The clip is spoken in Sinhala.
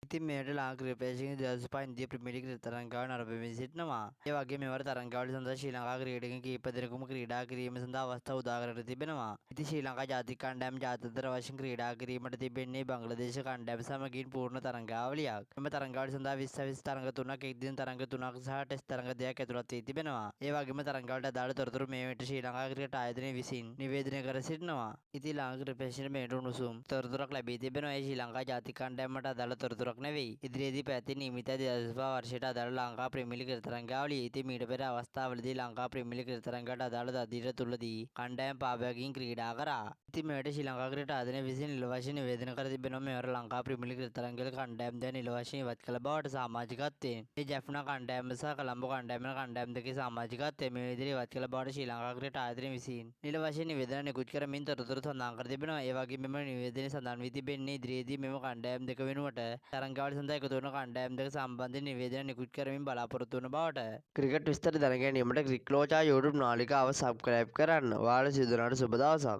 ඉතින් මෙයට ලාංකික ප්‍රේක්ෂකයන් 2005 ඉන්දිය ප්‍රීමියර් ලීග් තරඟාව නරඹමින් සිටිනවා. ඒ වගේම මෙවර තරඟාවලිය සඳහා ශ්‍රී ලංකා ක්‍රීඩකයන් කිහිප දෙනෙකුම ක්‍රීඩා කිරීම සඳහා අවස්ථාව උදා කරගෙන තිබෙනවා. ඉතින් ශ්‍රී ලංකා ජාතික කණ්ඩායම ජාත්‍යන්තර වශයෙන් ක්‍රීඩා කිරීමට තිබෙන්නේ බංග්ලාදේශ කණ්ඩායම සමගින් පූර්ණ තරඟාවලියක්. මෙම තරඟාවලිය සඳහා 20 තරඟ 3ක්, එක්දින තරඟ 3ක් සහ ටෙස්ට් තරඟ 2ක් ඇතුළත් වී තිබෙනවා. ඒ වගේම තරඟාවලියට අදාළ තොරතුරු මේ විට ශ්‍රී ලංකා ක්‍රිකට් ආයතනය විසින් නිවේදනය කර සිටිනවා. ඉතින් ලාංකික ප්‍රේක්ෂකයන්ට මෙයට උණුසුම් තොරතුරක් ලැබී තිබෙනවා. ඒ ශ්‍රී ලංකා ජාතික කණ්ඩායමට අදාළ තොරතුරක් නෙවෙයි. ඉදිරියේදී පැවැති නියමිත 2005 වර්ෂයට අදාළ ලංකා ප්‍රීමියර් ලීග් තරඟාවලිය. ඉතින් මීට පෙර අවස්ථාවලදී ලංකා ප්‍රීමියර් ලීග් තරඟයට අදාළ දදිර තුලදී කණ්ඩායම් පාපයකින් ක්‍රීඩා කරා. ඉතින් මෙයට ශ්‍රී ලංකා ක්‍රිකට් ආයතනය විසින් නිල වශයෙන් නිවේදනය කර තිබෙනවා. මෙවර ලංකා ප්‍රීමියර් ලීග් තරඟවල කණ්ඩායම් දෙක නිල වශයෙන් ඉවත් කළ බවට සමාජිකත්වයෙන්. මේ ජැෆ්නා කණ්ඩායම සහ කොළඹ කණ්ඩායම දෙකේ සමාජිකත්වය මේ විදිහට ඉවත් කළ බවට ශ්‍රී ලංකා ක්‍රිකට් ආයතනය විසින් නිල වශයෙන් නිවේදන නිකුත් කරමින් තොරතුරු සඳහන් කර තිබෙනවා. ඒ වගේම මෙම නිවේදනයේ සඳහන් වී තිබෙන්නේ ඉදිරියේදී මෙම කණ්ඩායම් දෙක වෙනුවට තරඟාවලිය සඳහා එකතු වන කණ්ඩායම් දෙක සම්බන්ධයෙන් නිවේදන නිකුත් කරමින් බලාපොරොත්තු වන බවට. ක්‍රිකට් විස්තර දැන ගැනීමට ක්‍රික්ලෝචා YouTube නාලිකාව සබ්ස්ක්‍රයිබ් කරන්න. ඔයාලා සියලු දෙනාට සුබ දවසක්.